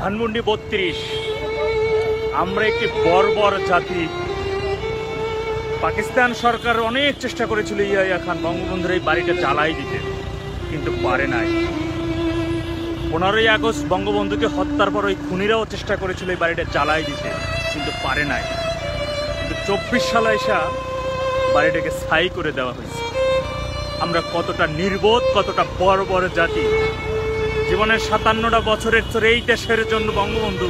ধানমন্ডি ৩২। আমরা একটি বর্বর জাতি। পাকিস্তান সরকার অনেক চেষ্টা করেছিল ইয়াহিয়া খান বঙ্গবন্ধুর এই বাড়িটা জ্বালাই দিতে, কিন্তু পারে নাই। 15ই আগস্ট বঙ্গবন্ধুকে হত্যার পর ওই খুনিরাও চেষ্টা করেছিল এই বাড়িটা জ্বালাই দিতে, কিন্তু পারে নাই। কিন্তু 24 সালে এসে বাড়িটাকে ছাই করে দেওয়া হয়েছে। আমরা কতটা নির্বোধ, কতটা বর্বর জাতি। জীবনের 57টা বছরের তোর এই দেশের জন্য বঙ্গবন্ধু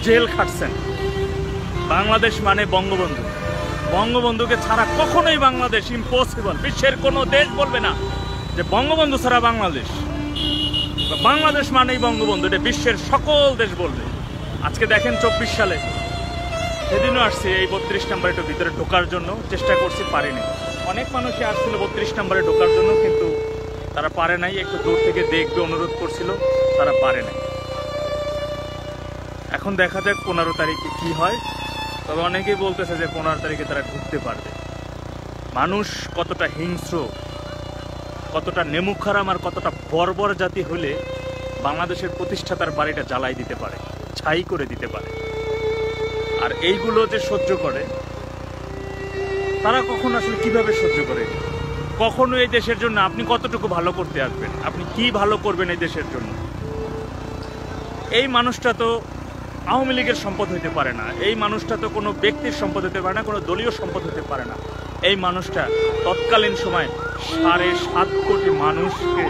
জেল খাটছেন। বাংলাদেশ মানে বঙ্গবন্ধু। বঙ্গবন্ধুকে ছাড়া কখনোই বাংলাদেশ ইম্পসিবল। বিশ্বের কোনো দেশ বলবে না যে বঙ্গবন্ধু ছাড়া বাংলাদেশ, বাংলাদেশ মানেই বঙ্গবন্ধু। এটা বিশ্বের সকল দেশ বলবে। আজকে দেখেন 24 সালে, সেদিনও আসছে এই 32 নম্বরে ভিতরে ঢোকার জন্য চেষ্টা করছি, পারিনি। অনেক মানুষই আসছিল 32 নম্বরে ঢোকার জন্য, কিন্তু তারা পারে নাই। একটু দূর থেকে দেখবে অনুরোধ করছিল, তারা পারে নাই। এখন দেখা যাক 15 তারিখে কি হয়। তবে অনেকেই বলতেছে যে 15 তারিখে তারা ঢুকতে পারবে। মানুষ কতটা হিংস্র, কতটা নেমুখারাম আর কতটা বর্বর জাতি হলে বাংলাদেশের প্রতিষ্ঠাতার বাড়িটা জ্বালাই দিতে পারে, ছাই করে দিতে পারে। আর এইগুলো যে সহ্য করে, তারা কখন আসলে কিভাবে সহ্য করে? কখনো এই দেশের জন্য আপনি কতটুকু ভালো করতে আসবেন? আপনি কি ভালো করবেন এই দেশের জন্য? এই মানুষটা তো আওয়ামী লীগের সম্পদ হতে পারে না। এই মানুষটা তো কোনো ব্যক্তির সম্পদ হতে পারে না, কোনো দলীয় সম্পদ হতে পারে না। এই মানুষটা তৎকালীন সময় 7.5 কোটি মানুষকে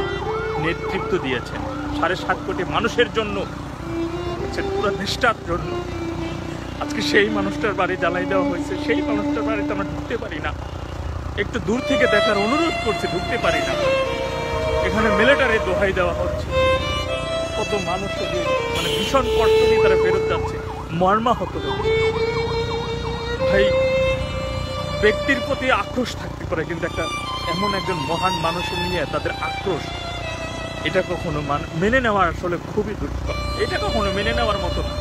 নেতৃত্ব দিয়েছেন। 7.5 কোটি মানুষের জন্য, পুরো দেশটার জন্য। আজকে সেই মানুষটার বাড়ি জ্বালাই দেওয়া হয়েছে। সেই মানুষটার বাড়িতে আমরা ঢুকতে পারি না। একটু দূর থেকে দেখার অনুরোধ করছে, ঢুকতে পারি না। এখানে মিলিটারি দোহাই দেওয়া হচ্ছে। কত মানুষ মানে ভীষণ কষ্ট নিয়ে তারা ফেরত যাচ্ছে, মর্মাহত হচ্ছে। ভাই, ব্যক্তির প্রতি আক্রোশ থাকতে পারে, কিন্তু একটা এমন একজন মহান মানুষের নিয়ে তাদের আক্রোশ, এটা কখনো মেনে নেওয়া আসলে খুবই দুষ্কর। এটা কখনো মেনে নেওয়ার মতো না।